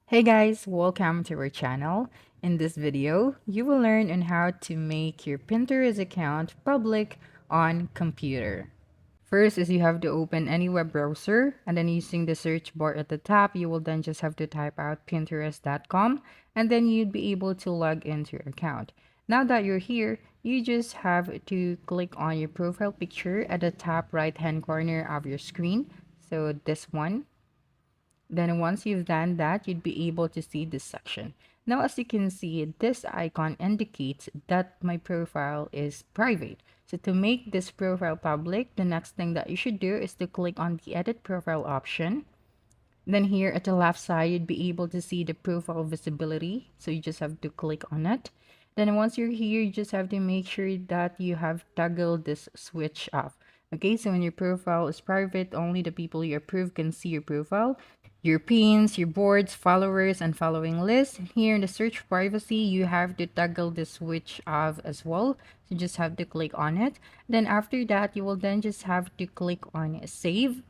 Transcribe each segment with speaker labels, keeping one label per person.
Speaker 1: Hey guys, welcome to our channel. In this video, you will learn on how to make your Pinterest account public on computer. First is you have to open any web browser and then using the search bar at the top, you will then just have to type out pinterest.com and then you'd be able to log into your account. Now that you're here, you just have to click on your profile picture at the top right hand corner of your screen. So this one. Then once you've done that, you'd be able to see this section. Now, as you can see, this icon indicates that my profile is private. So to make this profile public, the next thing that you should do is to click on the edit profile option. Then here at the left side, you'd be able to see the profile visibility. So you just have to click on it. Then once you're here, you just have to make sure that you have toggled this switch off. Okay, so when your profile is private, only the people you approve can see your profile, your pins, your boards, followers, and following list. Here in the search privacy, you have to toggle the switch off as well. So you just have to click on it. Then after that, you will then just have to click on save.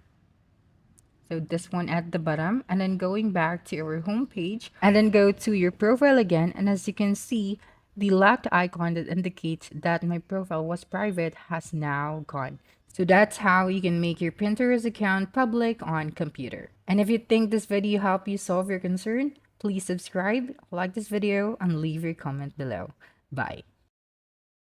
Speaker 1: So this one at the bottom, and then going back to our home page and then go to your profile again. And as you can see, the locked icon that indicates that my profile was private has now gone. So that's how you can make your Pinterest account public on computer. And if you think this video helped you solve your concern, please subscribe, like this video, and leave your comment below. Bye.